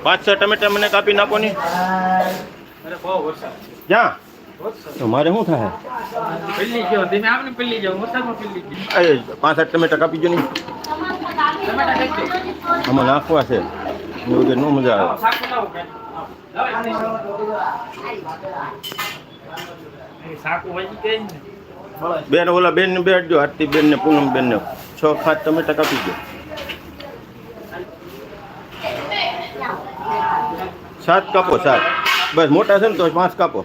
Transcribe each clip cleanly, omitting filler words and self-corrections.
5-6 ટમેટા મને કાપી નાખો ને. અરે બહુ વરસાદ ક્યાં તો મારે શું થાય? પેલી ગયો તમે આમને પેલી જાવ વરસાદમાં પેલી ગયો. 5-7 ટમેટા કાપી જો નહીં. ટમેટા કઈ ગયો આમાં નાખવા છે એવું કે નો મજા આવે. સાકુ લાવો કે સાકુ વજી ગઈ ને બેન ઓલા બેન ને બેઠજો. આરતી બેન ને પૂનમ બેન ને 6-5 ટમેટા કાપી દો. 7 કાપો 7. બસ મોટા છે ને તો 5 કાપો.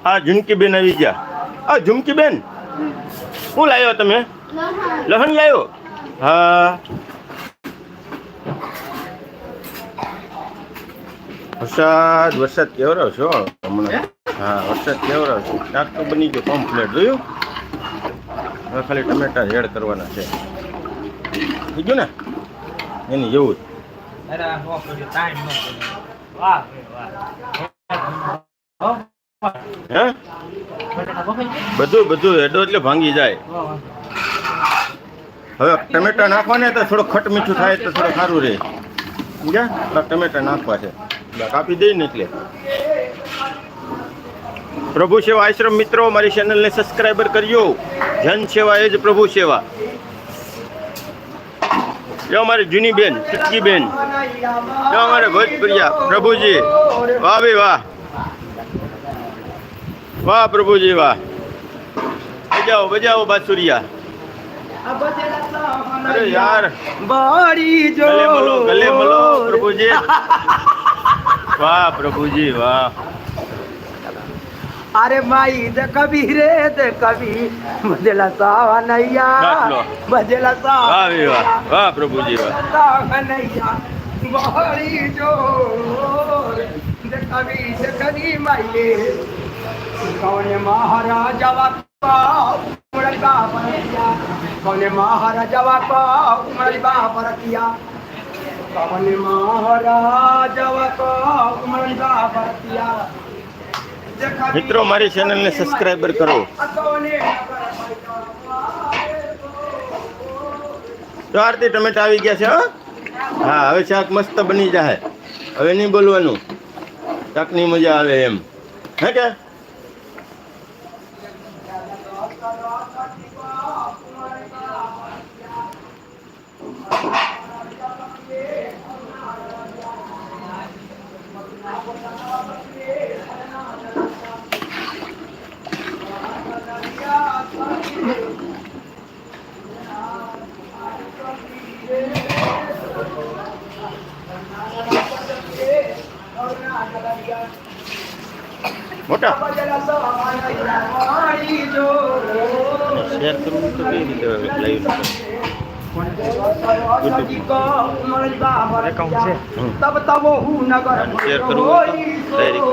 આ ઝુમકી બેન આવી ગયા. આ ઝુમકી બેન શું લાવ્યો તમે? લહણ લાવ્યો? હા વરસાદ કેવડાવ છો હમણાં. હા વરસાદ કેવડાવ છે. શાક તો બની ગયો કમ્પ્લીટ. જોયું? હવે ખાલી ટમેટા એડ કરવાના છે. થઈ ગયું ને એની જેવું જ. અરે નો કર્યો ટાઈમ નો કર્યો વાહ વાહ હે બધું હેડો એટલે ભાંગી જાય. હવે ટમેટા નાખવાને તો થોડું ખટ મીઠું થાય તો થોડું સારું રહે. સમજ્યા? ટમેટા નાખવા છે કાપી દઈ ને એટલે. પ્રભુ સેવા આશ્રમ મિત્રો મારી ચેનલને સબસ્ક્રાઈબર કરજો. જન સેવા એ જ પ્રભુ સેવા. જો અમારી જૂની બેન ચુટકી બેન, જો અમારે ભોજપુરિયા પ્રભુજી. વાહ ભાઈ વાહ વાહ પ્રભુજી વાહ. બજાવો બાસુરિયા. અરે યાર ગલે મલો પ્રભુજી. વાહ પ્રભુજી વાહ. अरे माई दे कभी रे दे कभी बदला सावा नैया बदला વાહ ભાઈ વાહ વાહ પ્રભુજી વાહ. सावा नैया बहरी जो दे कभी माई कौन महाराजा वाका उमर का परकिया कौन महाराजा वाका उमर का परकिया कौन महाराजा वाका उमर का परकिया. મિત્રો મારી ચેનલને સબસ્ક્રાઈબર કરો. તો આરતી ટમેટા આવી ગયા છે. હા હવે શાક મસ્ત બની જાય. હવે નહીં બોલવાનું. શાકની મજા આવે એમ. હે કે મોટા શેર કરવું તો કઈ રીતે લાઈવ तब तब हूँ नगर શેર કરવું ડાયરેક્ટ